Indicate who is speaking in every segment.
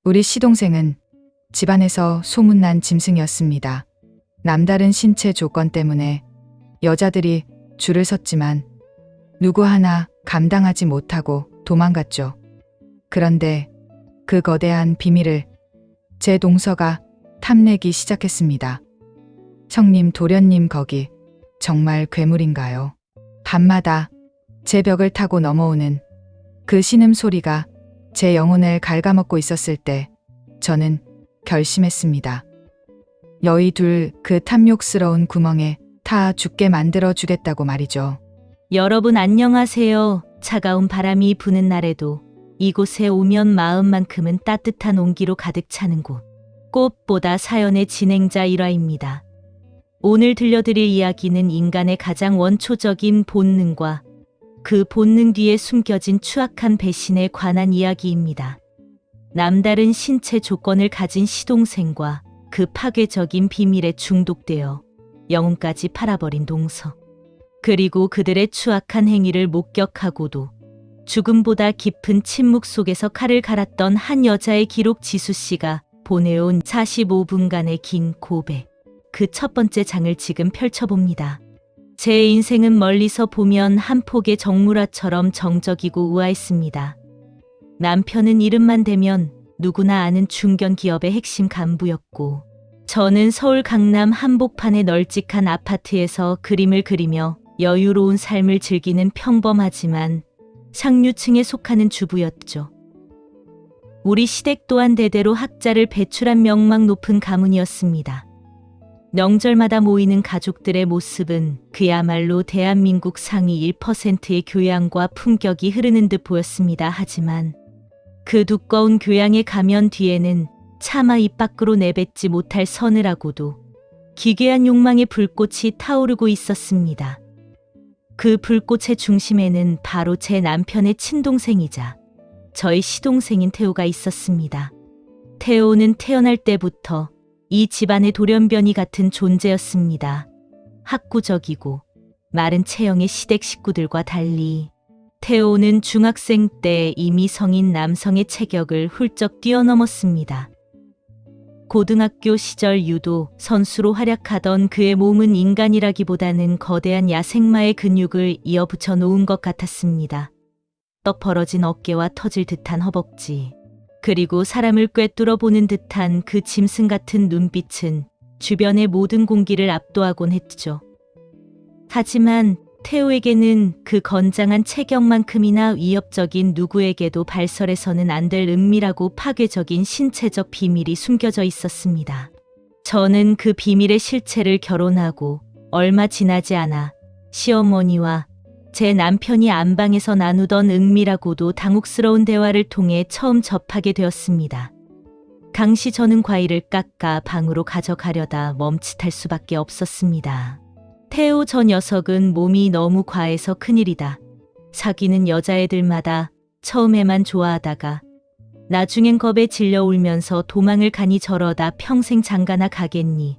Speaker 1: 우리 시동생은 집안에서 소문난 짐승이었습니다. 남다른 신체 조건 때문에 여자들이 줄을 섰지만 누구 하나 감당하지 못하고 도망갔죠. 그런데 그 거대한 비밀을 제 동서가 탐내기 시작했습니다. 형님, 도련님, 거기 정말 괴물인가요? 밤마다 제 벽을 타고 넘어오는 그 신음소리가 제 영혼을 갉아먹고 있었을 때 저는 결심했습니다. 너희 둘 그 탐욕스러운 구멍에 타 죽게 만들어 주겠다고 말이죠.
Speaker 2: 여러분 안녕하세요. 차가운 바람이 부는 날에도 이곳에 오면 마음만큼은 따뜻한 온기로 가득 차는 곳. 꽃보다 사연의 진행자 1화입니다. 오늘 들려드릴 이야기는 인간의 가장 원초적인 본능과 그 본능 뒤에 숨겨진 추악한 배신에 관한 이야기입니다. 남다른 신체 조건을 가진 시동생과 그 파괴적인 비밀에 중독되어 영혼까지 팔아버린 동서. 그리고 그들의 추악한 행위를 목격하고도 죽음보다 깊은 침묵 속에서 칼을 갈았던 한 여자의 기록 지수씨가 보내온 45분간의 긴 고백. 그 첫 번째 장을 지금 펼쳐봅니다. 제 인생은 멀리서 보면 한 폭의 정물화처럼 정적이고 우아했습니다. 남편은 이름만 대면 누구나 아는 중견 기업의 핵심 간부였고, 저는 서울 강남 한복판의 널찍한 아파트에서 그림을 그리며 여유로운 삶을 즐기는 평범하지만 상류층에 속하는 주부였죠. 우리 시댁 또한 대대로 학자를 배출한 명망 높은 가문이었습니다. 명절마다 모이는 가족들의 모습은 그야말로 대한민국 상위 1%의 교양과 품격이 흐르는 듯 보였습니다. 하지만 그 두꺼운 교양의 가면 뒤에는 차마 입 밖으로 내뱉지 못할 서늘하고도 기괴한 욕망의 불꽃이 타오르고 있었습니다. 그 불꽃의 중심에는 바로 제 남편의 친동생이자 저의 시동생인 태호가 있었습니다. 태호는 태어날 때부터 이 집안의 돌연변이 같은 존재였습니다. 학구적이고 마른 체형의 시댁 식구들과 달리 태호는 중학생 때 이미 성인 남성의 체격을 훌쩍 뛰어넘었습니다. 고등학교 시절 유도 선수로 활약하던 그의 몸은 인간이라기보다는 거대한 야생마의 근육을 이어붙여 놓은 것 같았습니다. 떡 벌어진 어깨와 터질 듯한 허벅지, 그리고 사람을 꿰뚫어 보는 듯한 그 짐승 같은 눈빛은 주변의 모든 공기를 압도하곤 했죠. 하지만 태호에게는 그 건장한 체격만큼이나 위협적인 누구에게도 발설해서는 안 될 은밀하고 파괴적인 신체적 비밀이 숨겨져 있었습니다. 저는 그 비밀의 실체를 결혼하고 얼마 지나지 않아 시어머니와 제 남편이 안방에서 나누던 은밀하고도 당혹스러운 대화를 통해 처음 접하게 되었습니다. 당시 저는 과일을 깎아 방으로 가져가려다 멈칫할 수밖에 없었습니다. 태호 저 녀석은 몸이 너무 과해서 큰일이다. 사귀는 여자애들마다 처음에만 좋아하다가 나중엔 겁에 질려 울면서 도망을 가니 저러다 평생 장가나 가겠니.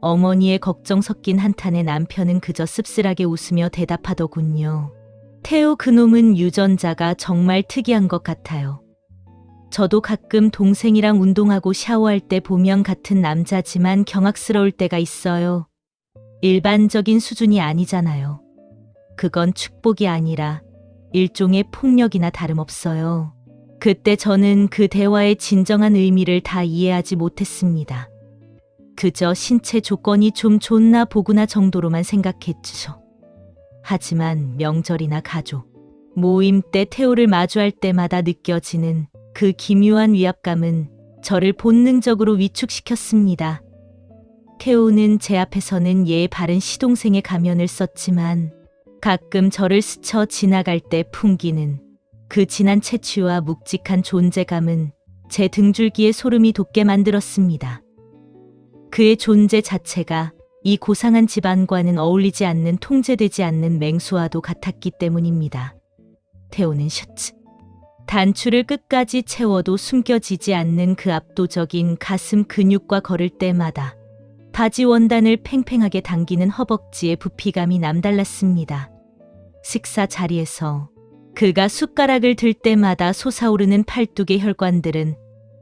Speaker 2: 어머니의 걱정 섞인 한탄에 남편은 그저 씁쓸하게 웃으며 대답하더군요. 태호 그놈은 유전자가 정말 특이한 것 같아요. 저도 가끔 동생이랑 운동하고 샤워할 때 보면 같은 남자지만 경악스러울 때가 있어요. 일반적인 수준이 아니잖아요. 그건 축복이 아니라 일종의 폭력이나 다름없어요. 그때 저는 그 대화의 진정한 의미를 다 이해하지 못했습니다. 그저 신체 조건이 좀 좋나 보구나 정도로만 생각했죠. 하지만 명절이나 가족, 모임 때 태호를 마주할 때마다 느껴지는 그 기묘한 위압감은 저를 본능적으로 위축시켰습니다. 태호는 제 앞에서는 예의 바른 시동생의 가면을 썼지만 가끔 저를 스쳐 지나갈 때 풍기는 그 진한 체취와 묵직한 존재감은 제 등줄기에 소름이 돋게 만들었습니다. 그의 존재 자체가 이 고상한 집안과는 어울리지 않는, 통제되지 않는 맹수와도 같았기 때문입니다. 태호는 셔츠, 단추를 끝까지 채워도 숨겨지지 않는 그 압도적인 가슴 근육과 걸을 때마다 바지 원단을 팽팽하게 당기는 허벅지의 부피감이 남달랐습니다. 식사 자리에서 그가 숟가락을 들 때마다 솟아오르는 팔뚝의 혈관들은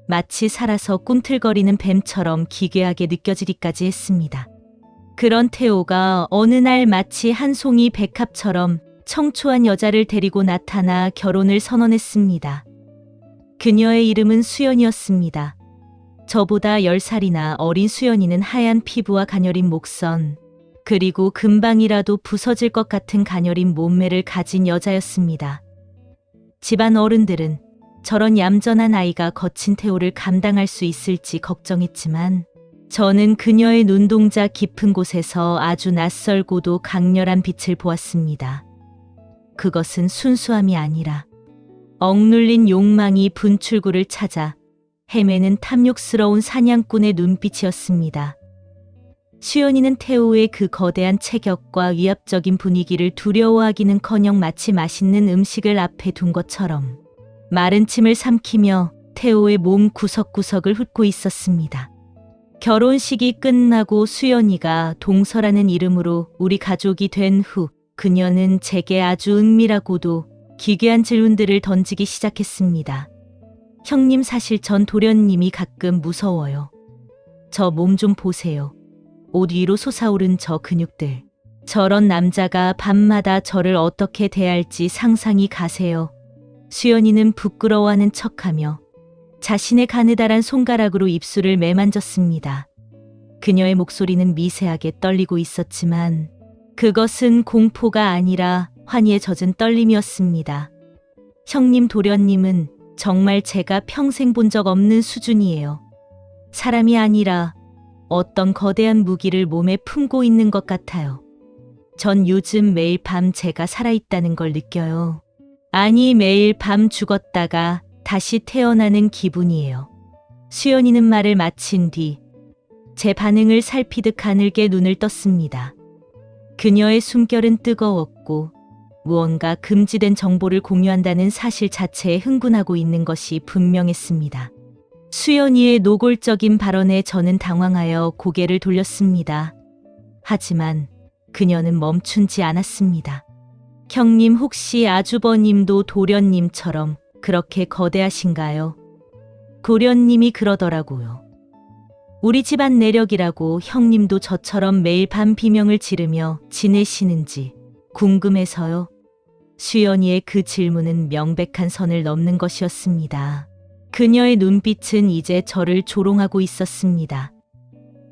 Speaker 2: 마치 살아서 꿈틀거리는 뱀처럼 기괴하게 느껴지기까지 했습니다. 그런 태호가 어느 날 마치 한 송이 백합처럼 청초한 여자를 데리고 나타나 결혼을 선언했습니다. 그녀의 이름은 수연이었습니다. 저보다 10살이나 어린 수연이는 하얀 피부와 가녀린 목선, 그리고 금방이라도 부서질 것 같은 가녀린 몸매를 가진 여자였습니다. 집안 어른들은 저런 얌전한 아이가 거친 태호를 감당할 수 있을지 걱정했지만 저는 그녀의 눈동자 깊은 곳에서 아주 낯설고도 강렬한 빛을 보았습니다. 그것은 순수함이 아니라 억눌린 욕망이 분출구를 찾아 헤매는 탐욕스러운 사냥꾼의 눈빛이었습니다. 수연이는 태호의 그 거대한 체격과 위압적인 분위기를 두려워하기는커녕 마치 맛있는 음식을 앞에 둔 것처럼 마른 침을 삼키며 태호의 몸 구석구석을 훑고 있었습니다. 결혼식이 끝나고 수연이가 동서라는 이름으로 우리 가족이 된 후 그녀는 제게 아주 은밀하고도 기괴한 질문들을 던지기 시작했습니다. 형님, 사실 전 도련님이 가끔 무서워요. 저 몸 좀 보세요. 옷 위로 솟아오른 저 근육들. 저런 남자가 밤마다 저를 어떻게 대할지 상상이 가세요. 수연이는 부끄러워하는 척하며 자신의 가느다란 손가락으로 입술을 매만졌습니다. 그녀의 목소리는 미세하게 떨리고 있었지만 그것은 공포가 아니라 환희에 젖은 떨림이었습니다. 형님, 도련님은 정말 제가 평생 본 적 없는 수준이에요. 사람이 아니라 어떤 거대한 무기를 몸에 품고 있는 것 같아요. 전 요즘 매일 밤 제가 살아있다는 걸 느껴요. 아니, 매일 밤 죽었다가 다시 태어나는 기분이에요. 수연이는 말을 마친 뒤 제 반응을 살피듯 가늘게 눈을 떴습니다. 그녀의 숨결은 뜨거웠고 무언가 금지된 정보를 공유한다는 사실 자체에 흥분하고 있는 것이 분명했습니다. 수연이의 노골적인 발언에 저는 당황하여 고개를 돌렸습니다. 하지만 그녀는 멈춘지 않았습니다. 형님, 혹시 아주버님도 도련님처럼 그렇게 거대하신가요? 도련님이 그러더라고요. 우리 집안 내력이라고 형님도 저처럼 매일 밤 비명을 지르며 지내시는지 궁금해서요. 수연이의 그 질문은 명백한 선을 넘는 것이었습니다. 그녀의 눈빛은 이제 저를 조롱하고 있었습니다.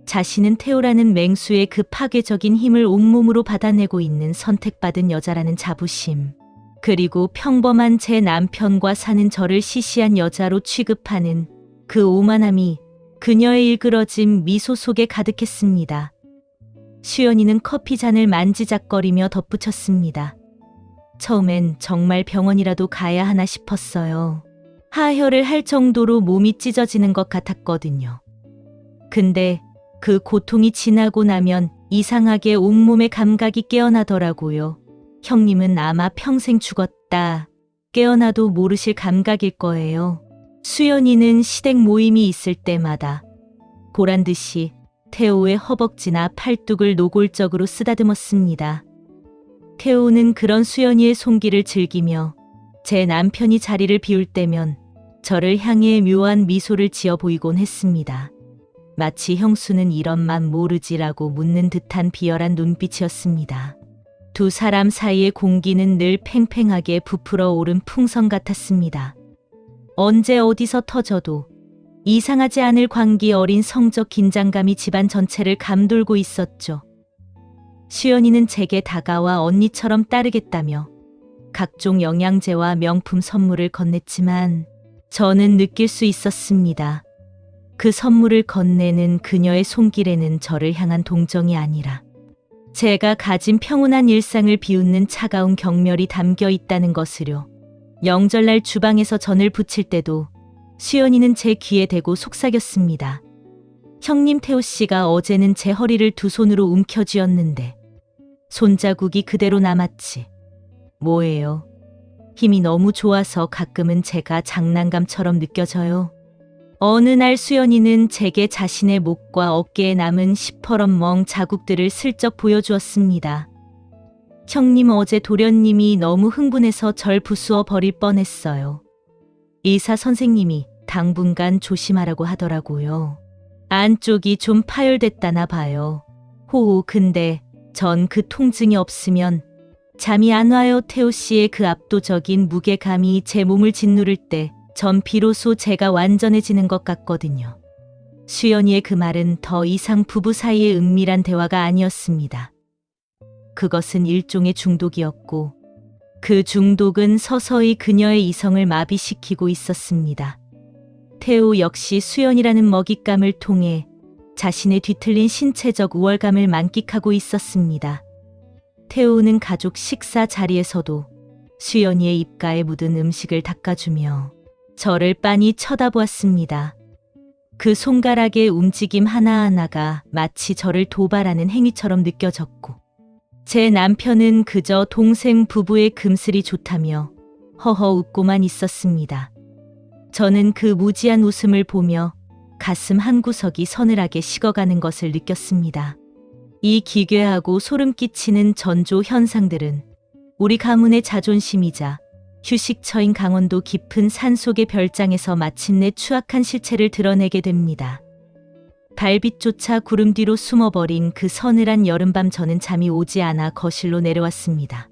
Speaker 2: 자신은 태호라는 맹수의 그 파괴적인 힘을 온몸으로 받아내고 있는 선택받은 여자라는 자부심, 그리고 평범한 제 남편과 사는 저를 시시한 여자로 취급하는 그 오만함이 그녀의 일그러진 미소 속에 가득했습니다. 수연이는 커피잔을 만지작거리며 덧붙였습니다. 처음엔 정말 병원이라도 가야 하나 싶었어요. 하혈을 할 정도로 몸이 찢어지는 것 같았거든요. 근데 그 고통이 지나고 나면 이상하게 온몸의 감각이 깨어나더라고요. 형님은 아마 평생 죽었다 깨어나도 모르실 감각일 거예요. 수연이는 시댁 모임이 있을 때마다 보란듯이 태호의 허벅지나 팔뚝을 노골적으로 쓰다듬었습니다. 태호는 그런 수연이의 손길을 즐기며 제 남편이 자리를 비울 때면 저를 향해 묘한 미소를 지어 보이곤 했습니다. 마치 형수는 이런 맘 모르지라고 묻는 듯한 비열한 눈빛이었습니다. 두 사람 사이의 공기는 늘 팽팽하게 부풀어 오른 풍선 같았습니다. 언제 어디서 터져도 이상하지 않을 광기 어린 성적 긴장감이 집안 전체를 감돌고 있었죠. 수연이는 제게 다가와 언니처럼 따르겠다며 각종 영양제와 명품 선물을 건넸지만 저는 느낄 수 있었습니다. 그 선물을 건네는 그녀의 손길에는 저를 향한 동정이 아니라 제가 가진 평온한 일상을 비웃는 차가운 경멸이 담겨 있다는 것을요. 명절날 주방에서 전을 부칠 때도 수연이는 제 귀에 대고 속삭였습니다. 형님, 태호 씨가 어제는 제 허리를 두 손으로 움켜쥐었는데 손자국이 그대로 남았지. 뭐예요? 힘이 너무 좋아서 가끔은 제가 장난감처럼 느껴져요. 어느 날 수연이는 제게 자신의 목과 어깨에 남은 시퍼런 멍 자국들을 슬쩍 보여주었습니다. 형님, 어제 도련님이 너무 흥분해서 절 부수어 버릴 뻔했어요. 의사 선생님이 당분간 조심하라고 하더라고요. 안쪽이 좀 파열됐다나 봐요. 호호, 근데 전 그 통증이 없으면 잠이 안 와요. 태호 씨의 그 압도적인 무게감이 제 몸을 짓누를 때 전 비로소 제가 완전해지는 것 같거든요. 수연이의 그 말은 더 이상 부부 사이의 은밀한 대화가 아니었습니다. 그것은 일종의 중독이었고 그 중독은 서서히 그녀의 이성을 마비시키고 있었습니다. 태호 역시 수연이라는 먹잇감을 통해 자신의 뒤틀린 신체적 우월감을 만끽하고 있었습니다. 태호는 가족 식사 자리에서도 수연이의 입가에 묻은 음식을 닦아주며 저를 빤히 쳐다보았습니다. 그 손가락의 움직임 하나하나가 마치 저를 도발하는 행위처럼 느껴졌고 제 남편은 그저 동생 부부의 금슬이 좋다며 허허 웃고만 있었습니다. 저는 그 무지한 웃음을 보며 가슴 한구석이 서늘하게 식어가는 것을 느꼈습니다. 이 기괴하고 소름 끼치는 전조 현상들은 우리 가문의 자존심이자 휴식처인 강원도 깊은 산속의 별장에서 마침내 추악한 실체를 드러내게 됩니다. 달빛조차 구름 뒤로 숨어버린 그 서늘한 여름밤, 저는 잠이 오지 않아 거실로 내려왔습니다.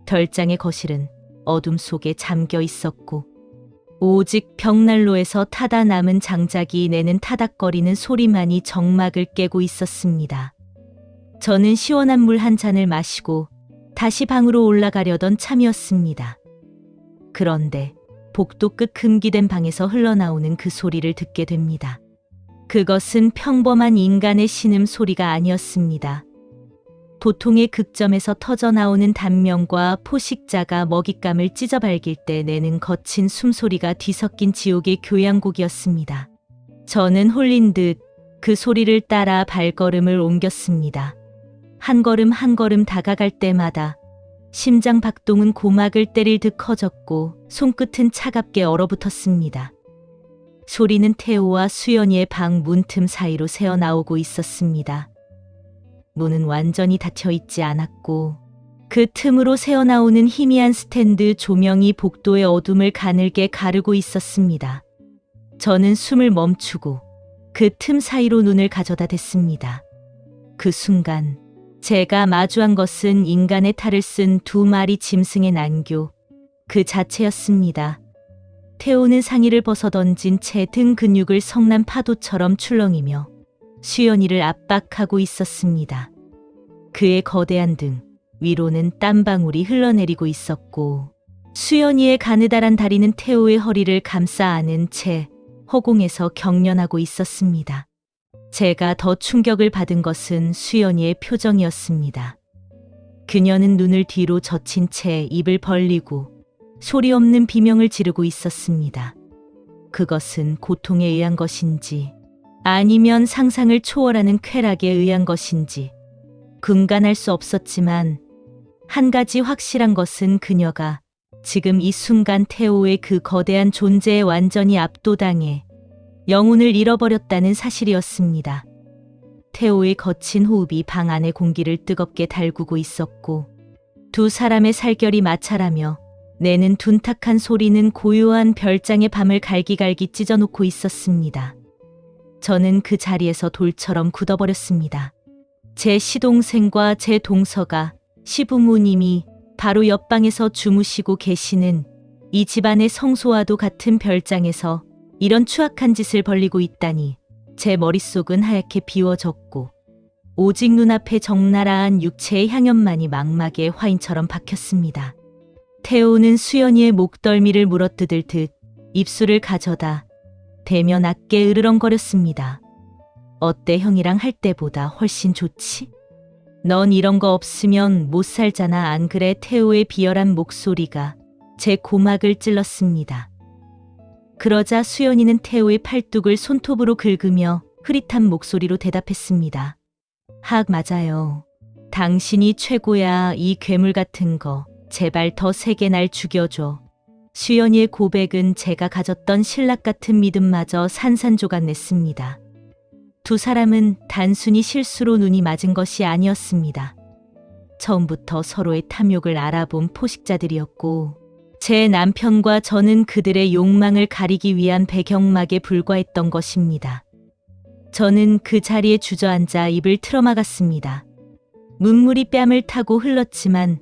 Speaker 2: 별장의 거실은 어둠 속에 잠겨 있었고 오직 벽난로에서 타다 남은 장작이 내는 타닥거리는 소리만이 정막을 깨고 있었습니다. 저는 시원한 물 한 잔을 마시고 다시 방으로 올라가려던 참이었습니다. 그런데 복도 끝 금기된 방에서 흘러나오는 그 소리를 듣게 됩니다. 그것은 평범한 인간의 신음 소리가 아니었습니다. 보통의 극점에서 터져나오는 단명과 포식자가 먹잇감을 찢어발길 때 내는 거친 숨소리가 뒤섞인 지옥의 교향곡이었습니다. 저는 홀린 듯 그 소리를 따라 발걸음을 옮겼습니다. 한 걸음 한 걸음 다가갈 때마다 심장 박동은 고막을 때릴 듯 커졌고 손끝은 차갑게 얼어붙었습니다. 소리는 태호와 수연이의 방 문틈 사이로 새어나오고 있었습니다. 문은 완전히 닫혀 있지 않았고 그 틈으로 새어나오는 희미한 스탠드 조명이 복도의 어둠을 가늘게 가르고 있었습니다. 저는 숨을 멈추고 그 틈 사이로 눈을 가져다 댔습니다. 그 순간 제가 마주한 것은 인간의 탈을 쓴 두 마리 짐승의 난교 그 자체였습니다. 태호는 상의를 벗어던진 채 등 근육을 성난 파도처럼 출렁이며 수연이를 압박하고 있었습니다. 그의 거대한 등 위로는 땀방울이 흘러내리고 있었고 수연이의 가느다란 다리는 태호의 허리를 감싸 안은 채 허공에서 경련하고 있었습니다. 제가 더 충격을 받은 것은 수연이의 표정이었습니다. 그녀는 눈을 뒤로 젖힌 채 입을 벌리고 소리 없는 비명을 지르고 있었습니다. 그것은 고통에 의한 것인지 아니면 상상을 초월하는 쾌락에 의한 것인지 분간할 수 없었지만 한 가지 확실한 것은 그녀가 지금 이 순간 태호의 그 거대한 존재에 완전히 압도당해 영혼을 잃어버렸다는 사실이었습니다. 태호의 거친 호흡이 방 안의 공기를 뜨겁게 달구고 있었고 두 사람의 살결이 마찰하며 내는 둔탁한 소리는 고요한 별장의 밤을 갈기갈기 찢어놓고 있었습니다. 저는 그 자리에서 돌처럼 굳어버렸습니다. 제 시동생과 제 동서가 시부모님이 바로 옆방에서 주무시고 계시는 이 집안의 성소와도 같은 별장에서 이런 추악한 짓을 벌리고 있다니 제 머릿속은 하얗게 비워졌고 오직 눈앞에 적나라한 육체의 향연만이 망막에 화인처럼 박혔습니다. 태호는 수연이의 목덜미를 물어뜯을 듯 입술을 가져다 대며 낮게 으르렁거렸습니다. 어때, 형이랑 할 때보다 훨씬 좋지? 넌 이런 거 없으면 못 살잖아, 안 그래? 태호의 비열한 목소리가 제 고막을 찔렀습니다. 그러자 수연이는 태호의 팔뚝을 손톱으로 긁으며 흐릿한 목소리로 대답했습니다. 학, 맞아요. 당신이 최고야. 이 괴물 같은 거 제발 더 세게 날 죽여줘. 수연이의 고백은 제가 가졌던 신락 같은 믿음마저 산산조각 냈습니다. 두 사람은 단순히 실수로 눈이 맞은 것이 아니었습니다. 처음부터 서로의 탐욕을 알아본 포식자들이었고 제 남편과 저는 그들의 욕망을 가리기 위한 배경막에 불과했던 것입니다. 저는 그 자리에 주저앉아 입을 틀어막았습니다. 눈물이 뺨을 타고 흘렀지만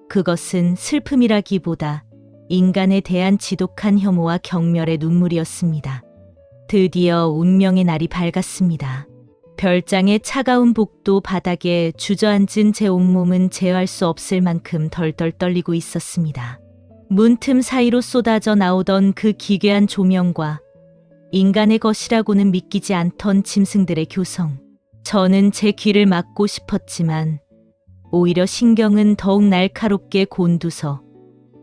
Speaker 2: 그것은 슬픔이라기보다 인간에 대한 지독한 혐오와 경멸의 눈물이었습니다. 드디어 운명의 날이 밝았습니다. 별장의 차가운 복도 바닥에 주저앉은 제 온몸은 제어할 수 없을 만큼 덜덜 떨리고 있었습니다. 문틈 사이로 쏟아져 나오던 그 기괴한 조명과 인간의 것이라고는 믿기지 않던 짐승들의 교성. 저는 제 귀를 막고 싶었지만 오히려 신경은 더욱 날카롭게 곤두서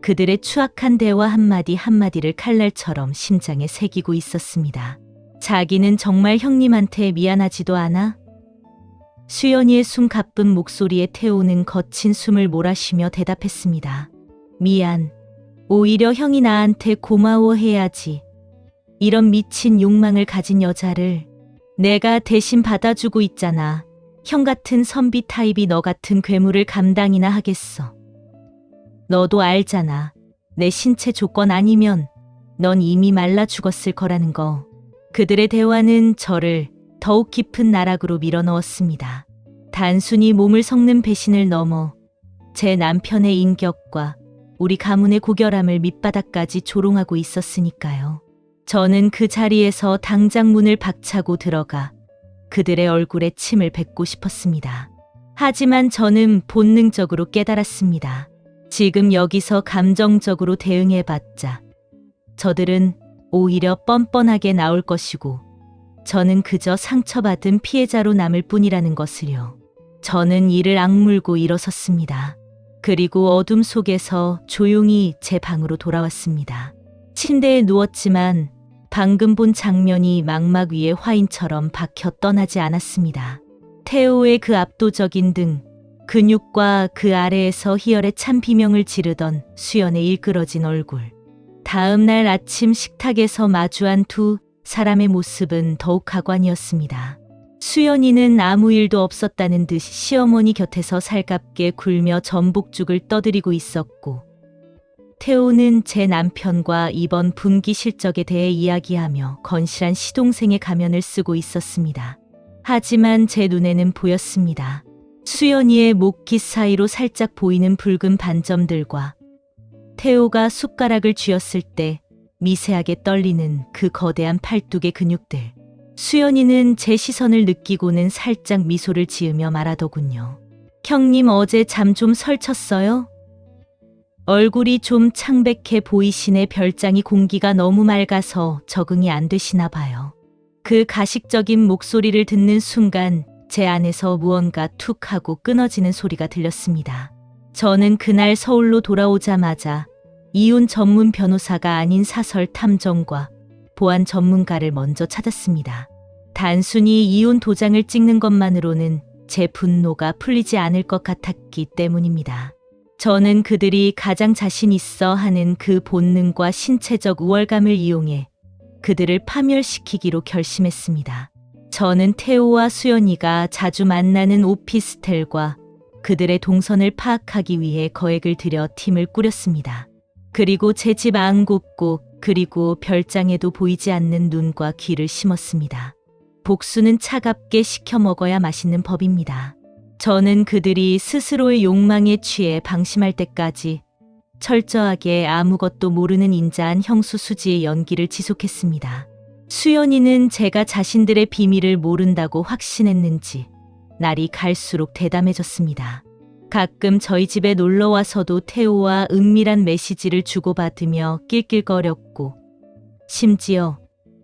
Speaker 2: 그들의 추악한 대화 한마디 한마디를 칼날처럼 심장에 새기고 있었습니다. 자기는 정말 형님한테 미안하지도 않아? 수연이의 숨 가쁜 목소리에 태우는 거친 숨을 몰아쉬며 대답했습니다. 미안. 오히려 형이 나한테 고마워해야지. 이런 미친 욕망을 가진 여자를 내가 대신 받아주고 있잖아. 형 같은 선비 타입이 너 같은 괴물을 감당이나 하겠어. 너도 알잖아. 내 신체 조건 아니면 넌 이미 말라 죽었을 거라는 거. 그들의 대화는 저를 더욱 깊은 나락으로 밀어넣었습니다. 단순히 몸을 섞는 배신을 넘어 제 남편의 인격과 우리 가문의 고결함을 밑바닥까지 조롱하고 있었으니까요. 저는 그 자리에서 당장 문을 박차고 들어가 그들의 얼굴에 침을 뱉고 싶었습니다. 하지만 저는 본능적으로 깨달았습니다. 지금 여기서 감정적으로 대응해봤자 저들은 오히려 뻔뻔하게 나올 것이고 저는 그저 상처받은 피해자로 남을 뿐이라는 것을요. 저는 이를 악물고 일어섰습니다. 그리고 어둠 속에서 조용히 제 방으로 돌아왔습니다. 침대에 누웠지만 방금 본 장면이 망막 위에 화인처럼 박혀 떠나지 않았습니다. 태호의 그 압도적인 등, 근육과 그 아래에서 희열의 찬 비명을 지르던 수연의 일그러진 얼굴. 다음 날 아침 식탁에서 마주한 두 사람의 모습은 더욱 가관이었습니다. 수연이는 아무 일도 없었다는 듯이 시어머니 곁에서 살갑게 굴며 전복죽을 떠들이고 있었고, 태호는 제 남편과 이번 분기 실적에 대해 이야기하며 건실한 시동생의 가면을 쓰고 있었습니다. 하지만 제 눈에는 보였습니다. 수연이의 목깃 사이로 살짝 보이는 붉은 반점들과 태호가 숟가락을 쥐었을 때 미세하게 떨리는 그 거대한 팔뚝의 근육들. 수연이는 제 시선을 느끼고는 살짝 미소를 지으며 말하더군요. 형님 어제 잠 좀 설쳤어요? 얼굴이 좀 창백해 보이시네. 별장이 공기가 너무 맑아서 적응이 안 되시나 봐요. 그 가식적인 목소리를 듣는 순간 제 안에서 무언가 툭 하고 끊어지는 소리가 들렸습니다. 저는 그날 서울로 돌아오자마자 이혼 전문 변호사가 아닌 사설 탐정과 보안 전문가를 먼저 찾았습니다. 단순히 이혼 도장을 찍는 것만으로는 제 분노가 풀리지 않을 것 같았기 때문입니다. 저는 그들이 가장 자신 있어 하는 그 본능과 신체적 우월감을 이용해 그들을 파멸시키기로 결심했습니다. 저는 태호와 수연이가 자주 만나는 오피스텔과 그들의 동선을 파악하기 위해 거액을 들여 팀을 꾸렸습니다. 그리고 제 집 안국고 그리고 별장에도 보이지 않는 눈과 귀를 심었습니다. 복수는 차갑게 식혀 먹어야 맛있는 법입니다. 저는 그들이 스스로의 욕망에 취해 방심할 때까지 철저하게 아무것도 모르는 인자한 형수 수지의 연기를 지속했습니다. 수연이는 제가 자신들의 비밀을 모른다고 확신했는지 날이 갈수록 대담해졌습니다. 가끔 저희 집에 놀러와서도 태호와 은밀한 메시지를 주고받으며 낄낄거렸고, 심지어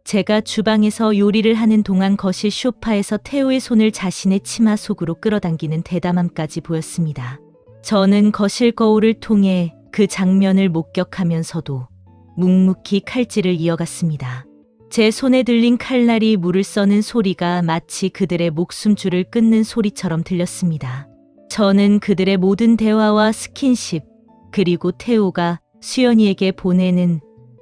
Speaker 2: 제가 주방에서 요리를 하는 동안 거실 소파에서 태호의 손을 자신의 치마 속으로 끌어당기는 대담함까지 보였습니다. 저는 거실 거울을 통해 그 장면을 목격하면서도 묵묵히 칼질을 이어갔습니다. 제 손에 들린 칼날이 물을 써는 소리가 마치 그들의 목숨줄을 끊는 소리처럼 들렸습니다. 저는 그들의 모든 대화와 스킨십, 그리고 태호가 수연이에게 보내는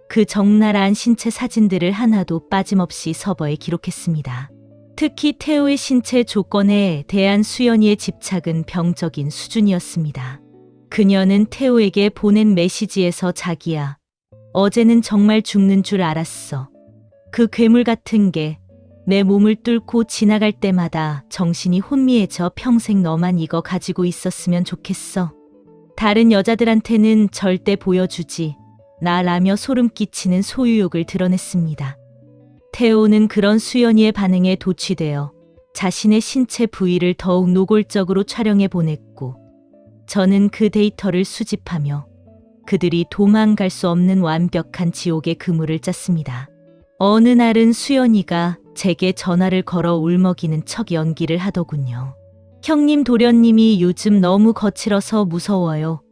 Speaker 2: 그 적나라한 신체 사진들을 하나도 빠짐없이 서버에 기록했습니다. 특히 태호의 신체 조건에 대한 수연이의 집착은 병적인 수준이었습니다. 그녀는 태호에게 보낸 메시지에서 자기야, 어제는 정말 죽는 줄 알았어. 그 괴물 같은 게 내 몸을 뚫고 지나갈 때마다 정신이 혼미해져 평생 너만 이거 가지고 있었으면 좋겠어. 다른 여자들한테는 절대 보여주지 나라며 소름 끼치는 소유욕을 드러냈습니다. 태호는 그런 수연이의 반응에 도취되어 자신의 신체 부위를 더욱 노골적으로 촬영해 보냈고, 저는 그 데이터를 수집하며 그들이 도망갈 수 없는 완벽한 지옥의 그물을 짰습니다. 어느 날은 수연이가 제게 전화를 걸어 울먹이는 척 연기를 하더군요. 형님, 도련님이 요즘 너무 거칠어서 무서워요.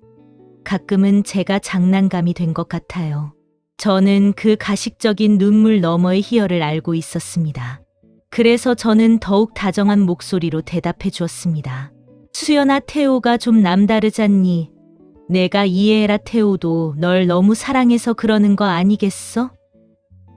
Speaker 2: 가끔은 제가 장난감이 된 것 같아요. 저는 그 가식적인 눈물 너머의 희열을 알고 있었습니다. 그래서 저는 더욱 다정한 목소리로 대답해 주었습니다. 수연아, 태호가 좀 남다르잖니. 내가 이해해라. 태호도 널 너무 사랑해서 그러는 거 아니겠어?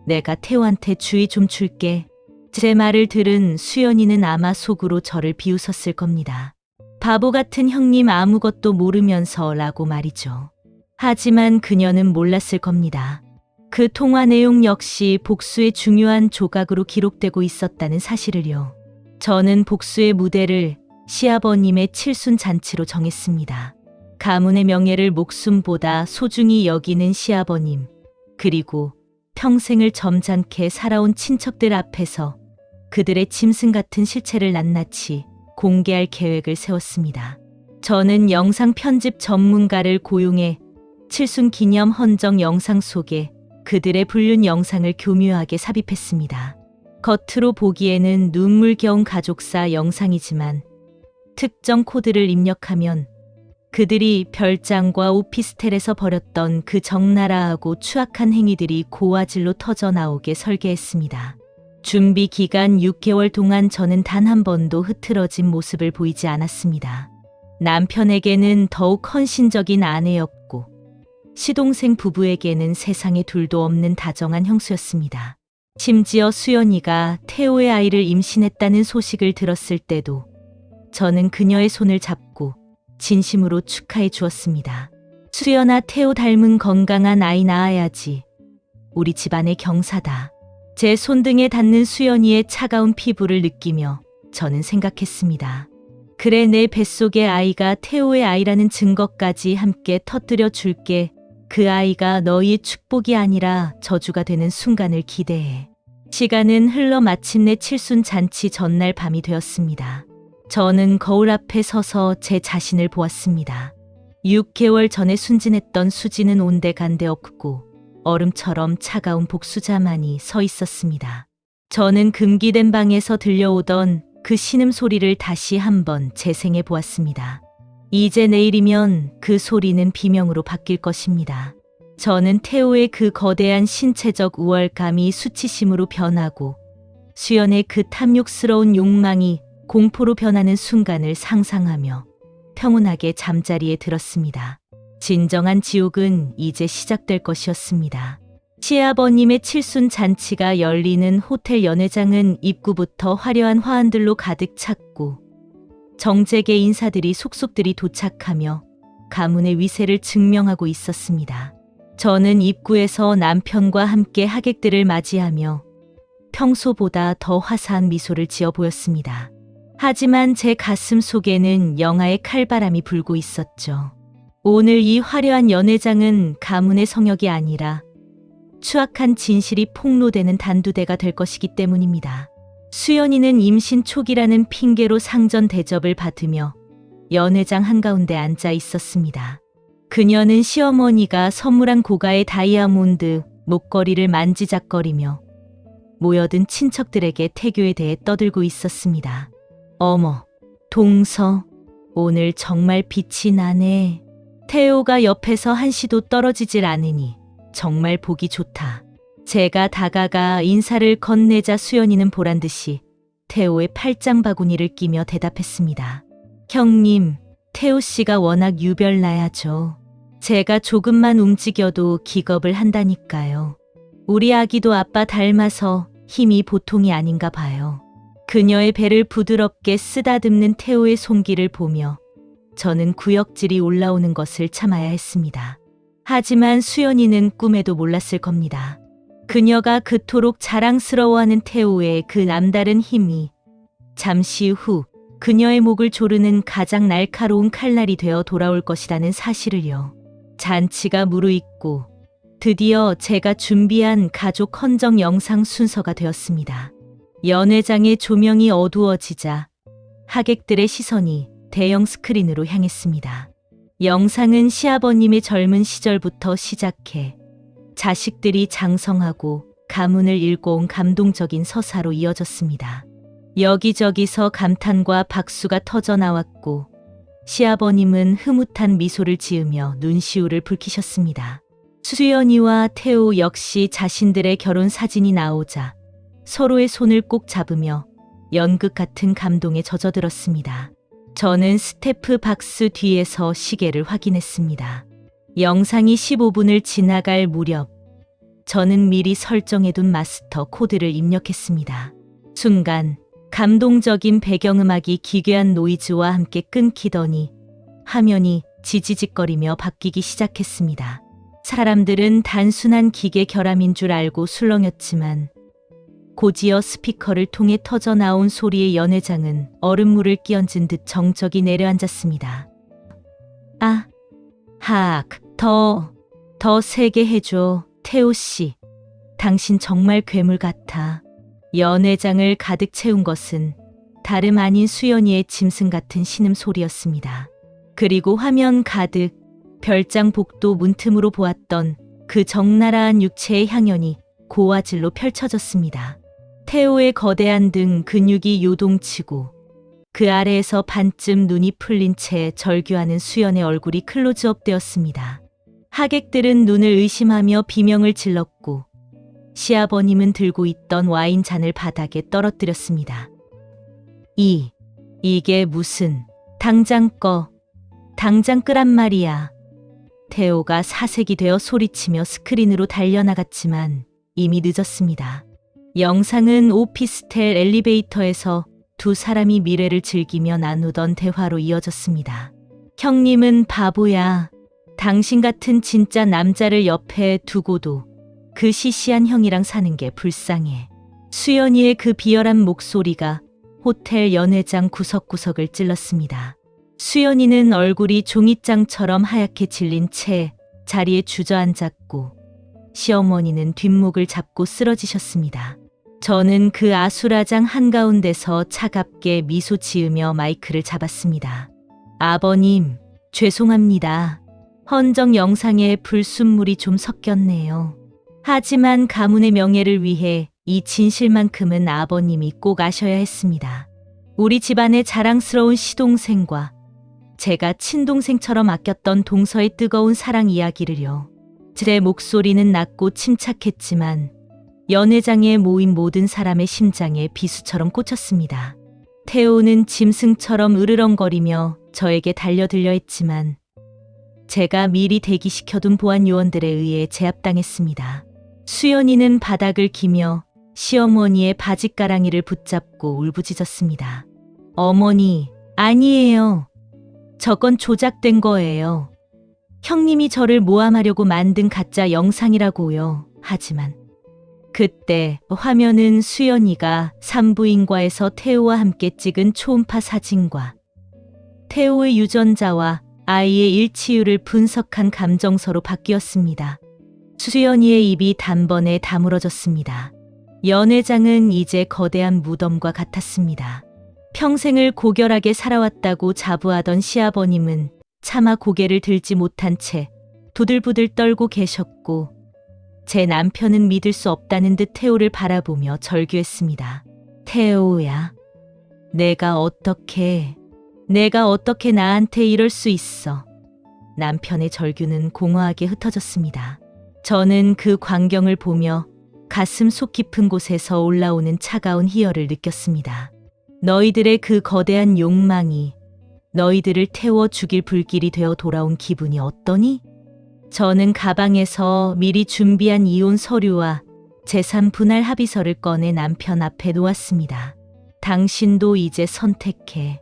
Speaker 2: 내가 태호한테 주의 좀 줄게. 제 말을 들은 수연이는 아마 속으로 저를 비웃었을 겁니다. 바보 같은 형님, 아무것도 모르면서 라고 말이죠. 하지만 그녀는 몰랐을 겁니다. 그 통화 내용 역시 복수의 중요한 조각으로 기록되고 있었다는 사실을요. 저는 복수의 무대를 시아버님의 칠순 잔치로 정했습니다. 가문의 명예를 목숨보다 소중히 여기는 시아버님, 그리고 평생을 점잖게 살아온 친척들 앞에서 그들의 짐승 같은 실체를 낱낱이 공개할 계획을 세웠습니다. 저는 영상 편집 전문가를 고용해 칠순 기념 헌정 영상 속에 그들의 불륜 영상을 교묘하게 삽입했습니다. 겉으로 보기에는 눈물겨운 가족사 영상이지만 특정 코드를 입력하면 그들이 별장과 오피스텔에서 벌였던 그 적나라하고 추악한 행위들이 고화질로 터져 나오게 설계했습니다. 준비 기간 6개월 동안 저는 단 한 번도 흐트러진 모습을 보이지 않았습니다. 남편에게는 더욱 헌신적인 아내였고, 시동생 부부에게는 세상에 둘도 없는 다정한 형수였습니다. 심지어 수연이가 태호의 아이를 임신했다는 소식을 들었을 때도 저는 그녀의 손을 잡고 진심으로 축하해 주었습니다. 수연아, 태호 닮은 건강한 아이 낳아야지. 우리 집안의 경사다. 제 손등에 닿는 수연이의 차가운 피부를 느끼며 저는 생각했습니다. 그래, 내 뱃속의 아이가 태호의 아이라는 증거까지 함께 터뜨려 줄게. 그 아이가 너희의 축복이 아니라 저주가 되는 순간을 기대해. 시간은 흘러 마침내 칠순 잔치 전날 밤이 되었습니다. 저는 거울 앞에 서서 제 자신을 보았습니다. 6개월 전에 순진했던 수지는 온데간데 없고 얼음처럼 차가운 복수자만이 서 있었습니다. 저는 금기된 방에서 들려오던 그 신음소리를 다시 한번 재생해 보았습니다. 이제 내일이면 그 소리는 비명으로 바뀔 것입니다. 저는 태호의 그 거대한 신체적 우월감이 수치심으로 변하고 수연의 그 탐욕스러운 욕망이 공포로 변하는 순간을 상상하며 평온하게 잠자리에 들었습니다. 진정한 지옥은 이제 시작될 것이었습니다. 시아버님의 칠순 잔치가 열리는 호텔 연회장은 입구부터 화려한 화환들로 가득 찼고 정재계 인사들이 속속들이 도착하며 가문의 위세를 증명하고 있었습니다. 저는 입구에서 남편과 함께 하객들을 맞이하며 평소보다 더 화사한 미소를 지어 보였습니다. 하지만 제 가슴 속에는 영하의 칼바람이 불고 있었죠. 오늘 이 화려한 연회장은 가문의 성역이 아니라 추악한 진실이 폭로되는 단두대가 될 것이기 때문입니다. 수연이는 임신 초기라는 핑계로 상전 대접을 받으며 연회장 한가운데 앉아 있었습니다. 그녀는 시어머니가 선물한 고가의 다이아몬드 목걸이를 만지작거리며 모여든 친척들에게 태교에 대해 떠들고 있었습니다. 어머, 동서, 오늘 정말 빛이 나네. 태호가 옆에서 한시도 떨어지질 않으니 정말 보기 좋다. 제가 다가가 인사를 건네자 수연이는 보란듯이 태호의 팔짱 바구니를 끼며 대답했습니다. 형님, 태호 씨가 워낙 유별나야죠. 제가 조금만 움직여도 기겁을 한다니까요. 우리 아기도 아빠 닮아서 힘이 보통이 아닌가 봐요. 그녀의 배를 부드럽게 쓰다듬는 태호의 손길을 보며 저는 구역질이 올라오는 것을 참아야 했습니다. 하지만 수연이는 꿈에도 몰랐을 겁니다. 그녀가 그토록 자랑스러워하는 태호의 그 남다른 힘이 잠시 후 그녀의 목을 조르는 가장 날카로운 칼날이 되어 돌아올 것이라는 사실을요. 잔치가 무르익고 드디어 제가 준비한 가족 헌정 영상 순서가 되었습니다. 연회장의 조명이 어두워지자 하객들의 시선이 대형 스크린으로 향했습니다. 영상은 시아버님의 젊은 시절부터 시작해 자식들이 장성하고 가문을 일궈온 감동적인 서사로 이어졌습니다. 여기저기서 감탄과 박수가 터져 나왔고 시아버님은 흐뭇한 미소를 지으며 눈시울을 붉히셨습니다. 수연이와 태호 역시 자신들의 결혼 사진이 나오자 서로의 손을 꼭 잡으며 연극 같은 감동에 젖어들었습니다. 저는 스태프 박스 뒤에서 시계를 확인했습니다. 영상이 15분을 지나갈 무렵 저는 미리 설정해둔 마스터 코드를 입력했습니다. 순간 감동적인 배경음악이 기괴한 노이즈와 함께 끊기더니 화면이 지지직거리며 바뀌기 시작했습니다. 사람들은 단순한 기계 결함인 줄 알고 술렁였지만 곧이어 스피커를 통해 터져나온 소리의 연회장은 얼음물을 끼얹은 듯 정적이 내려앉았습니다. 아, 더 세게 해줘, 태호 씨. 당신 정말 괴물 같아. 연회장을 가득 채운 것은 다름 아닌 수연이의 짐승 같은 신음소리였습니다. 그리고 화면 가득 별장 복도 문틈으로 보았던 그 적나라한 육체의 향연이 고화질로 펼쳐졌습니다. 태호의 거대한 등 근육이 요동치고 그 아래에서 반쯤 눈이 풀린 채 절규하는 수연의 얼굴이 클로즈업 되었습니다. 하객들은 눈을 의심하며 비명을 질렀고 시아버님은 들고 있던 와인잔을 바닥에 떨어뜨렸습니다. 이게 무슨, 당장 끄란 말이야. 태호가 사색이 되어 소리치며 스크린으로 달려나갔지만 이미 늦었습니다. 영상은 오피스텔 엘리베이터에서 두 사람이 미래를 즐기며 나누던 대화로 이어졌습니다. 형님은 바보야. 당신 같은 진짜 남자를 옆에 두고도 그 시시한 형이랑 사는 게 불쌍해. 수연이의 그 비열한 목소리가 호텔 연회장 구석구석을 찔렀습니다. 수연이는 얼굴이 종이장처럼 하얗게 질린 채 자리에 주저앉았고 시어머니는 뒷목을 잡고 쓰러지셨습니다. 저는 그 아수라장 한가운데서 차갑게 미소 지으며 마이크를 잡았습니다. 아버님, 죄송합니다. 헌정 영상에 불순물이 좀 섞였네요. 하지만 가문의 명예를 위해 이 진실만큼은 아버님이 꼭 아셔야 했습니다. 우리 집안의 자랑스러운 시동생과 제가 친동생처럼 아꼈던 동서의 뜨거운 사랑 이야기를요. 제 목소리는 낮고 침착했지만 연회장에 모인 모든 사람의 심장에 비수처럼 꽂혔습니다. 태호는 짐승처럼 으르렁거리며 저에게 달려들려 했지만 제가 미리 대기시켜둔 보안 요원들에 의해 제압당했습니다. 수연이는 바닥을 기며 시어머니의 바짓가랑이를 붙잡고 울부짖었습니다. 어머니, 아니에요. 저건 조작된 거예요. 형님이 저를 모함하려고 만든 가짜 영상이라고요. 하지만 그때 화면은 수연이가 산부인과에서 태호와 함께 찍은 초음파 사진과 태호의 유전자와 아이의 일치율을 분석한 감정서로 바뀌었습니다. 수연이의 입이 단번에 다물어졌습니다. 연회장은 이제 거대한 무덤과 같았습니다. 평생을 고결하게 살아왔다고 자부하던 시아버님은 차마 고개를 들지 못한 채 부들부들 떨고 계셨고 제 남편은 믿을 수 없다는 듯 태호를 바라보며 절규했습니다. 태호야, 내가 어떻게 나한테 이럴 수 있어. 남편의 절규는 공허하게 흩어졌습니다. 저는 그 광경을 보며 가슴 속 깊은 곳에서 올라오는 차가운 희열을 느꼈습니다. 너희들의 그 거대한 욕망이 너희들을 태워 죽일 불길이 되어 돌아온 기분이 어떠니? 저는 가방에서 미리 준비한 이혼 서류와 재산 분할 합의서를 꺼내 남편 앞에 놓았습니다. 당신도 이제 선택해.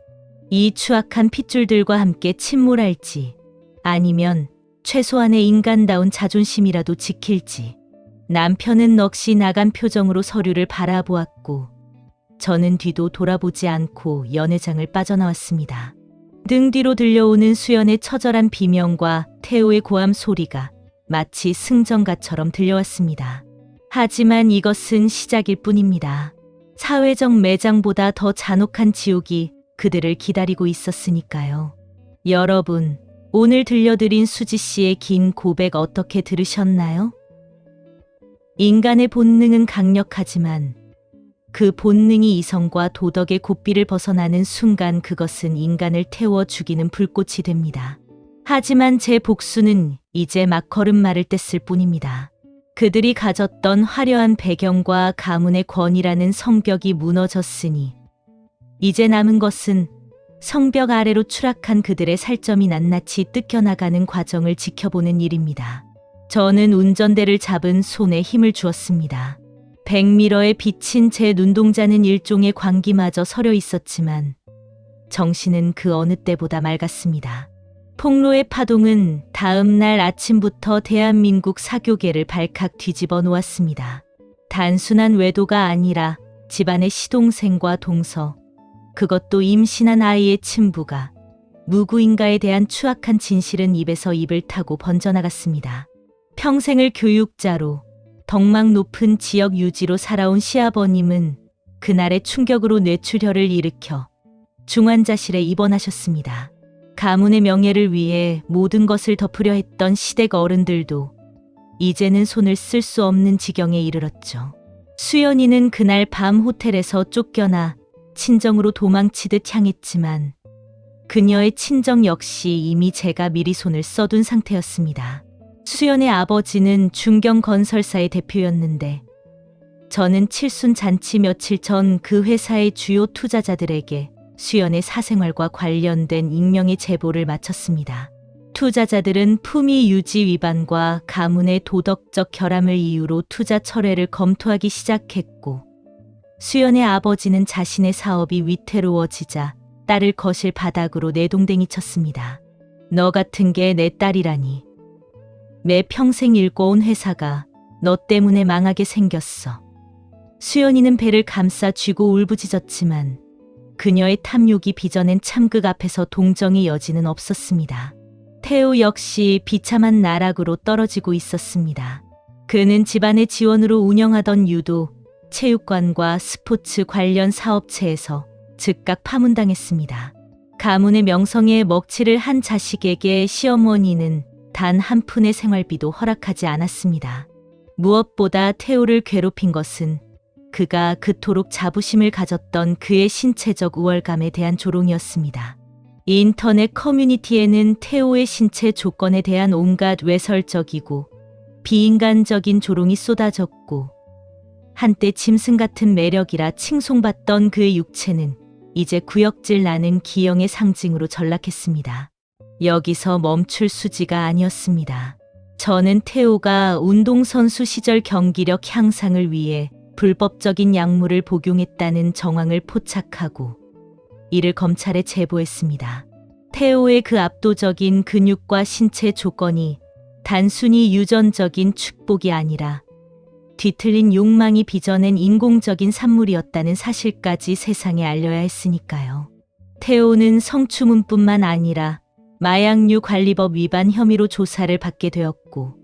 Speaker 2: 이 추악한 핏줄들과 함께 침몰할지, 아니면 최소한의 인간다운 자존심이라도 지킬지. 남편은 넋이 나간 표정으로 서류를 바라보았고, 저는 뒤도 돌아보지 않고 연회장을 빠져나왔습니다. 등 뒤로 들려오는 수연의 처절한 비명과 태호의 고함 소리가 마치 승전가처럼 들려왔습니다. 하지만 이것은 시작일 뿐입니다. 사회적 매장보다 더 잔혹한 지옥이 그들을 기다리고 있었으니까요. 여러분, 오늘 들려드린 수지 씨의 긴 고백 어떻게 들으셨나요? 인간의 본능은 강력하지만 그 본능이 이성과 도덕의 고삐를 벗어나는 순간 그것은 인간을 태워 죽이는 불꽃이 됩니다. 하지만 제 복수는 이제 막 걸음마를 뗐을 뿐입니다. 그들이 가졌던 화려한 배경과 가문의 권위라는 성벽이 무너졌으니 이제 남은 것은 성벽 아래로 추락한 그들의 살점이 낱낱이 뜯겨나가는 과정을 지켜보는 일입니다. 저는 운전대를 잡은 손에 힘을 주었습니다. 100미러에 비친 제 눈동자는 일종의 광기마저 서려 있었지만 정신은 그 어느 때보다 맑았습니다. 폭로의 파동은 다음 날 아침부터 대한민국 사교계를 발칵 뒤집어 놓았습니다. 단순한 외도가 아니라 집안의 시동생과 동서, 그것도 임신한 아이의 친부가 무구인가에 대한 추악한 진실은 입에서 입을 타고 번져나갔습니다. 평생을 교육자로 덕망 높은 지역 유지로 살아온 시아버님은 그날의 충격으로 뇌출혈을 일으켜 중환자실에 입원하셨습니다. 가문의 명예를 위해 모든 것을 덮으려 했던 시댁 어른들도 이제는 손을 쓸 수 없는 지경에 이르렀죠. 수연이는 그날 밤 호텔에서 쫓겨나 친정으로 도망치듯 향했지만 그녀의 친정 역시 이미 제가 미리 손을 써둔 상태였습니다. 수연의 아버지는 중경건설사의 대표였는데 저는 칠순 잔치 며칠 전 그 회사의 주요 투자자들에게 수연의 사생활과 관련된 익명의 제보를 마쳤습니다. 투자자들은 품위 유지 위반과 가문의 도덕적 결함을 이유로 투자 철회를 검토하기 시작했고 수연의 아버지는 자신의 사업이 위태로워지자 딸을 거실 바닥으로 내동댕이 쳤습니다. 너 같은 게 내 딸이라니. 내 평생 일궈온 회사가 너 때문에 망하게 생겼어. 수연이는 배를 감싸 쥐고 울부짖었지만 그녀의 탐욕이 빚어낸 참극 앞에서 동정의 여지는 없었습니다. 태우 역시 비참한 나락으로 떨어지고 있었습니다. 그는 집안의 지원으로 운영하던 유도, 체육관과 스포츠 관련 사업체에서 즉각 파문당했습니다. 가문의 명성에 먹칠을 한 자식에게 시어머니는 단 한 푼의 생활비도 허락하지 않았습니다. 무엇보다 태우를 괴롭힌 것은 그가 그토록 자부심을 가졌던 그의 신체적 우월감에 대한 조롱이었습니다. 인터넷 커뮤니티에는 태우의 신체 조건에 대한 온갖 외설적이고 비인간적인 조롱이 쏟아졌고 한때 짐승 같은 매력이라 칭송받던 그의 육체는 이제 구역질 나는 기형의 상징으로 전락했습니다. 여기서 멈출 수지가 아니었습니다. 저는 태우가 운동선수 시절 경기력 향상을 위해 불법적인 약물을 복용했다는 정황을 포착하고 이를 검찰에 제보했습니다. 태우의 그 압도적인 근육과 신체 조건이 단순히 유전적인 축복이 아니라 뒤틀린 욕망이 빚어낸 인공적인 산물이었다는 사실까지 세상에 알려야 했으니까요. 태우는 성추문뿐만 아니라 마약류 관리법 위반 혐의로 조사를 받게 되었고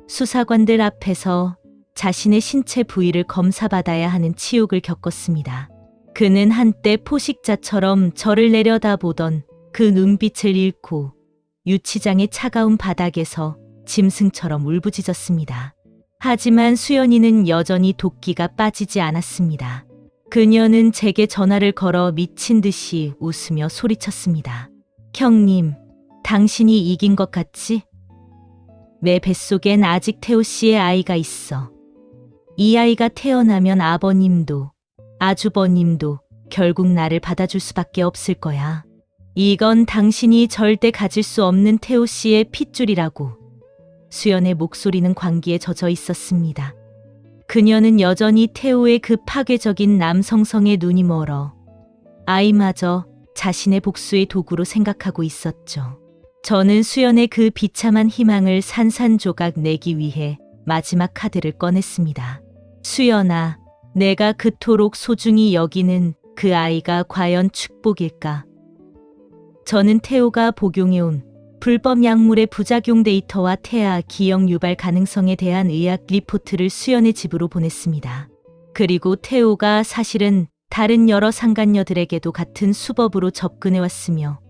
Speaker 2: 수사관들 앞에서 자신의 신체 부위를 검사받아야 하는 치욕을 겪었습니다. 그는 한때 포식자처럼 저를 내려다보던 그 눈빛을 잃고 유치장의 차가운 바닥에서 짐승처럼 울부짖었습니다. 하지만 수연이는 여전히 도끼가 빠지지 않았습니다. 그녀는 제게 전화를 걸어 미친 듯이 웃으며 소리쳤습니다. 형님, 당신이 이긴 것 같지? 내 뱃속엔 아직 태우 씨의 아이가 있어. 이 아이가 태어나면 아버님도 아주버님도 결국 나를 받아줄 수밖에 없을 거야. 이건 당신이 절대 가질 수 없는 태우 씨의 핏줄이라고. 수연의 목소리는 광기에 젖어 있었습니다. 그녀는 여전히 태우의 그 파괴적인 남성성에 눈이 멀어 아이마저 자신의 복수의 도구로 생각하고 있었죠. 저는 수연의 그 비참한 희망을 산산조각 내기 위해 마지막 카드를 꺼냈습니다. 수연아, 내가 그토록 소중히 여기는 그 아이가 과연 축복일까? 저는 태호가 복용해온 불법 약물의 부작용 데이터와 태아 기억 유발 가능성에 대한 의학 리포트를 수연의 집으로 보냈습니다. 그리고 태호가 사실은 다른 여러 상간녀들에게도 같은 수법으로 접근해왔으며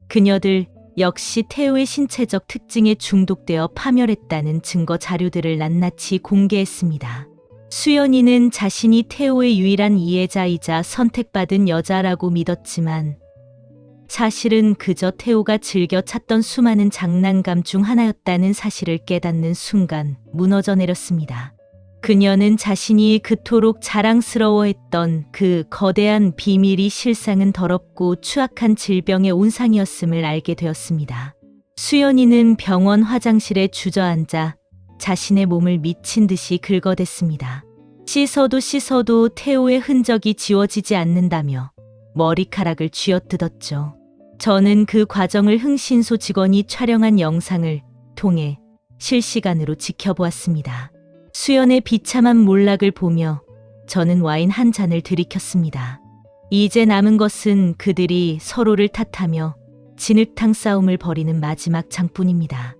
Speaker 2: 그녀들 역시 태호의 신체적 특징에 중독되어 파멸했다는 증거 자료들을 낱낱이 공개했습니다. 수연이는 자신이 태호의 유일한 이해자이자 선택받은 여자라고 믿었지만 사실은 그저 태호가 즐겨 찾던 수많은 장난감 중 하나였다는 사실을 깨닫는 순간 무너져 내렸습니다. 그녀는 자신이 그토록 자랑스러워했던 그 거대한 비밀이 실상은 더럽고 추악한 질병의 온상이었음을 알게 되었습니다. 수연이는 병원 화장실에 주저앉아 자신의 몸을 미친 듯이 긁어댔습니다. 씻어도 태호의 흔적이 지워지지 않는다며 머리카락을 쥐어뜯었죠. 저는 그 과정을 흥신소 직원이 촬영한 영상을 통해 실시간으로 지켜보았습니다. 수연의 비참한 몰락을 보며 저는 와인 한 잔을 들이켰습니다. 이제 남은 것은 그들이 서로를 탓하며 진흙탕 싸움을 벌이는 마지막 장뿐입니다.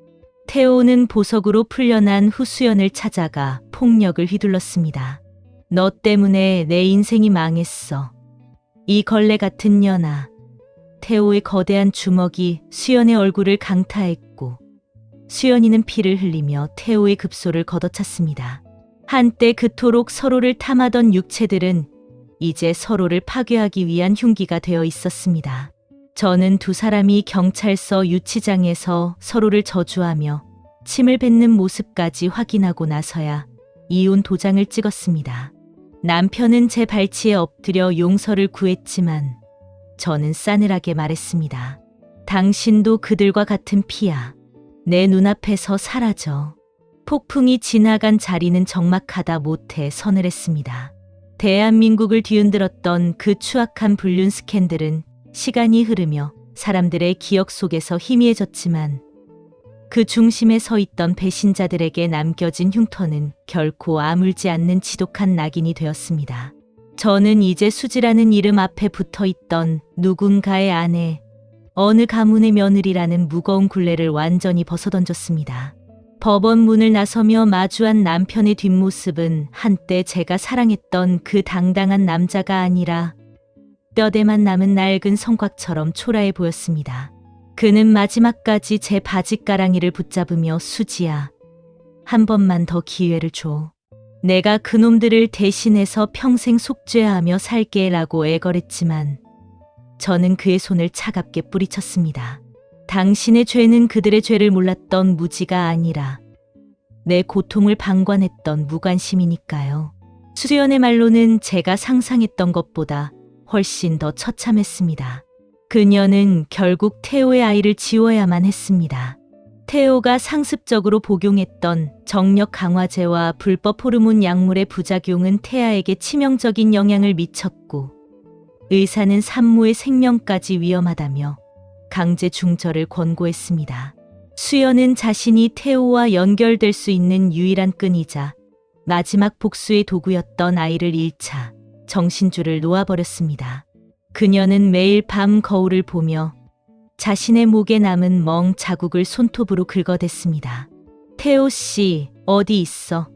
Speaker 2: 태호는 보석으로 풀려난 후 수연을 찾아가 폭력을 휘둘렀습니다. 너 때문에 내 인생이 망했어. 이 걸레 같은 년아. 태호의 거대한 주먹이 수연의 얼굴을 강타했고 수연이는 피를 흘리며 태호의 급소를 걷어찼습니다. 한때 그토록 서로를 탐하던 육체들은 이제 서로를 파괴하기 위한 흉기가 되어 있었습니다. 저는 두 사람이 경찰서 유치장에서 서로를 저주하며 침을 뱉는 모습까지 확인하고 나서야 이혼 도장을 찍었습니다. 남편은 제 발치에 엎드려 용서를 구했지만 저는 싸늘하게 말했습니다. 당신도 그들과 같은 피야. 내 눈앞에서 사라져. 폭풍이 지나간 자리는 적막하다 못해 서늘했습니다. 대한민국을 뒤흔들었던 그 추악한 불륜 스캔들은 시간이 흐르며 사람들의 기억 속에서 희미해졌지만 그 중심에 서 있던 배신자들에게 남겨진 흉터는 결코 아물지 않는 지독한 낙인이 되었습니다. 저는 이제 수지라는 이름 앞에 붙어 있던 누군가의 아내, 어느 가문의 며느리라는 무거운 굴레를 완전히 벗어던졌습니다. 법원 문을 나서며 마주한 남편의 뒷모습은 한때 제가 사랑했던 그 당당한 남자가 아니라 뼈대만 남은 낡은 성곽처럼 초라해 보였습니다. 그는 마지막까지 제 바짓가랑이를 붙잡으며 수지야, 한 번만 더 기회를 줘. 내가 그놈들을 대신해서 평생 속죄하며 살게라고 애걸했지만 저는 그의 손을 차갑게 뿌리쳤습니다. 당신의 죄는 그들의 죄를 몰랐던 무지가 아니라 내 고통을 방관했던 무관심이니까요. 수연의 말로는 제가 상상했던 것보다 훨씬 더 처참했습니다. 그녀는 결국 태호의 아이를 지워야만 했습니다. 태호가 상습적으로 복용했던 정력 강화제와 불법 호르몬 약물의 부작용은 태아에게 치명적인 영향을 미쳤고 의사는 산모의 생명까지 위험하다며 강제 중절을 권고했습니다. 수연은 자신이 태호와 연결될 수 있는 유일한 끈이자 마지막 복수의 도구였던 아이를 잃자 정신줄을 놓아버렸습니다. 그녀는 매일 밤 거울을 보며 자신의 목에 남은 멍 자국을 손톱으로 긁어댔습니다. 태호 씨, 어디 있어?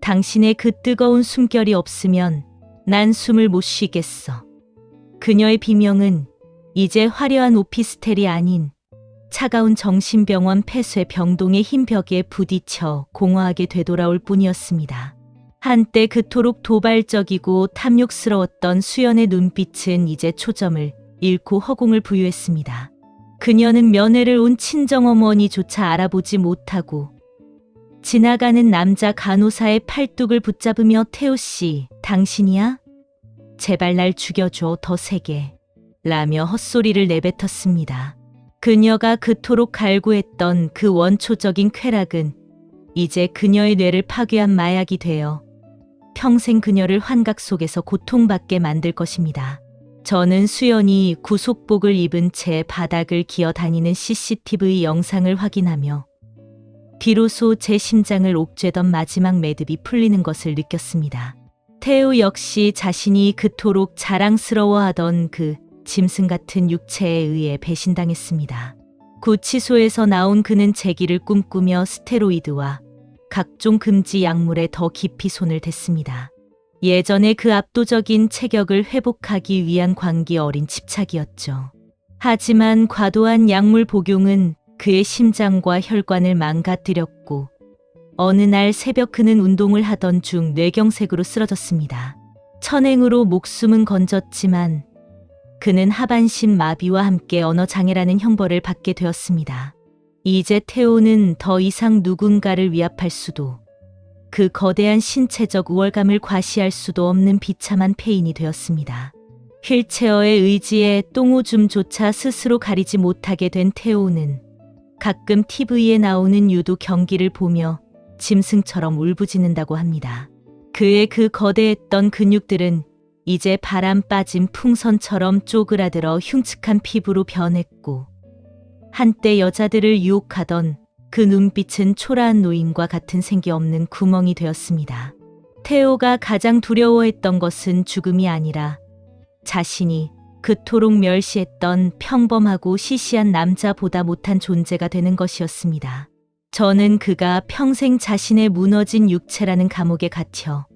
Speaker 2: 당신의 그 뜨거운 숨결이 없으면 난 숨을 못 쉬겠어. 그녀의 비명은 이제 화려한 오피스텔이 아닌 차가운 정신병원 폐쇄 병동의 흰 벽에 부딪혀 공허하게 되돌아올 뿐이었습니다. 한때 그토록 도발적이고 탐욕스러웠던 수연의 눈빛은 이제 초점을 잃고 허공을 부유했습니다. 그녀는 면회를 온 친정어머니조차 알아보지 못하고 지나가는 남자 간호사의 팔뚝을 붙잡으며 태호 씨, 당신이야? 제발 날 죽여줘, 더 세게. 라며 헛소리를 내뱉었습니다. 그녀가 그토록 갈구했던 그 원초적인 쾌락은 이제 그녀의 뇌를 파괴한 마약이 되어 평생 그녀를 환각 속에서 고통받게 만들 것입니다. 저는 수연이 구속복을 입은 채 바닥을 기어다니는 CCTV 영상을 확인하며 비로소 제 심장을 옥죄던 마지막 매듭이 풀리는 것을 느꼈습니다. 태우 역시 자신이 그토록 자랑스러워하던 그 짐승 같은 육체에 의해 배신당했습니다. 구치소에서 나온 그는 재기를 꿈꾸며 스테로이드와 각종 금지 약물에 더 깊이 손을 댔습니다. 예전의 그 압도적인 체격을 회복하기 위한 광기 어린 집착이었죠. 하지만 과도한 약물 복용은 그의 심장과 혈관을 망가뜨렸고 어느 날 새벽 그는 운동을 하던 중 뇌경색으로 쓰러졌습니다. 천행으로 목숨은 건졌지만 그는 하반신 마비와 함께 언어장애라는 형벌을 받게 되었습니다. 이제 태호는 더 이상 누군가를 위압할 수도 그 거대한 신체적 우월감을 과시할 수도 없는 비참한 폐인이 되었습니다. 휠체어의 의지에 똥오줌조차 스스로 가리지 못하게 된 태호는 가끔 TV에 나오는 유도 경기를 보며 짐승처럼 울부짖는다고 합니다. 그의 그 거대했던 근육들은 이제 바람 빠진 풍선처럼 쪼그라들어 흉측한 피부로 변했고 한때 여자들을 유혹하던 그 눈빛은 초라한 노인과 같은 생기 없는 구멍이 되었습니다. 태호가 가장 두려워했던 것은 죽음이 아니라 자신이 그토록 멸시했던 평범하고 시시한 남자보다 못한 존재가 되는 것이었습니다. 저는 그가 평생 자신의 무너진 육체라는 감옥에 갇혀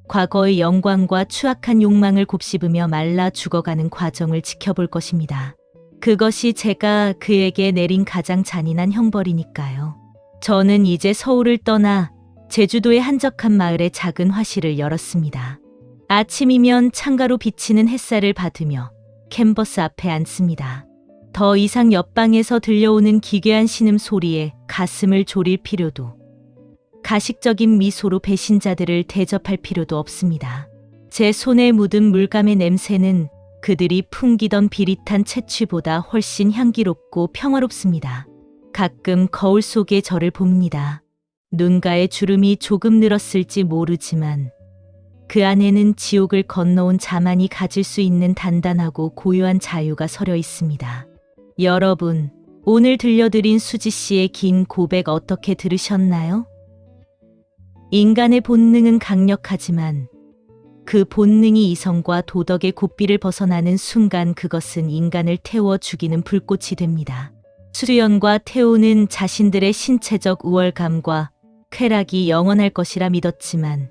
Speaker 2: 과거의 영광과 추악한 욕망을 곱씹으며 말라 죽어가는 과정을 지켜볼 것입니다. 그것이 제가 그에게 내린 가장 잔인한 형벌이니까요. 저는 이제 서울을 떠나 제주도의 한적한 마을에 작은 화실을 열었습니다. 아침이면 창가로 비치는 햇살을 받으며 캔버스 앞에 앉습니다. 더 이상 옆방에서 들려오는 기괴한 신음소리에 가슴을 졸일 필요도 가식적인 미소로 배신자들을 대접할 필요도 없습니다. 제 손에 묻은 물감의 냄새는 그들이 풍기던 비릿한 채취보다 훨씬 향기롭고 평화롭습니다. 가끔 거울 속에 저를 봅니다. 눈가에 주름이 조금 늘었을지 모르지만 그 안에는 지옥을 건너온 자만이 가질 수 있는 단단하고 고요한 자유가 서려 있습니다. 여러분, 오늘 들려드린 수지 씨의 긴 고백 어떻게 들으셨나요? 인간의 본능은 강력하지만 그 본능이 이성과 도덕의 고삐를 벗어나는 순간 그것은 인간을 태워 죽이는 불꽃이 됩니다. 수연과 태호는 자신들의 신체적 우월감과 쾌락이 영원할 것이라 믿었지만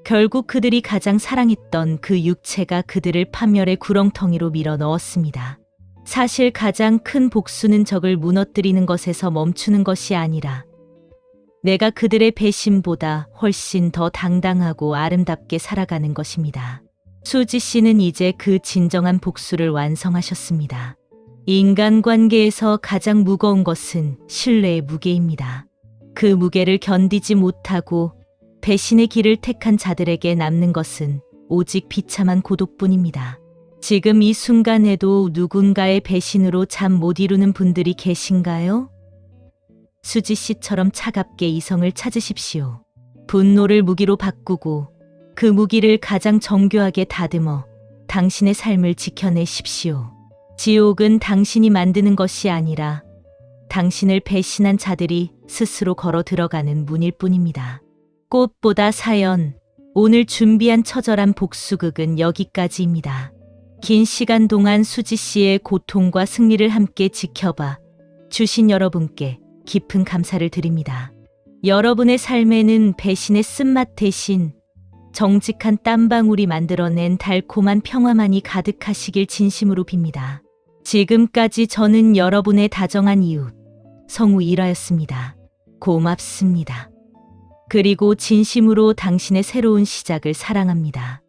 Speaker 2: 결국 그들이 가장 사랑했던 그 육체가 그들을 파멸의 구렁텅이로 밀어 넣었습니다. 사실 가장 큰 복수는 적을 무너뜨리는 것에서 멈추는 것이 아니라 내가 그들의 배신보다 훨씬 더 당당하고 아름답게 살아가는 것입니다. 수지 씨는 이제 그 진정한 복수를 완성하셨습니다. 인간관계에서 가장 무거운 것은 신뢰의 무게입니다. 그 무게를 견디지 못하고 배신의 길을 택한 자들에게 남는 것은 오직 비참한 고독뿐입니다. 지금 이 순간에도 누군가의 배신으로 잠 못 이루는 분들이 계신가요? 수지 씨처럼 차갑게 이성을 찾으십시오. 분노를 무기로 바꾸고 그 무기를 가장 정교하게 다듬어 당신의 삶을 지켜내십시오. 지옥은 당신이 만드는 것이 아니라 당신을 배신한 자들이 스스로 걸어 들어가는 문일 뿐입니다. 꽃보다 사연, 오늘 준비한 처절한 복수극은 여기까지입니다. 긴 시간 동안 수지 씨의 고통과 승리를 함께 지켜봐 주신 여러분께 깊은 감사를 드립니다. 여러분의 삶에는 배신의 쓴맛 대신 정직한 땀방울이 만들어낸 달콤한 평화만이 가득하시길 진심으로 빕니다. 지금까지 저는 여러분의 다정한 이웃 성우이라였습니다. 고맙습니다. 그리고 진심으로 당신의 새로운 시작을 사랑합니다.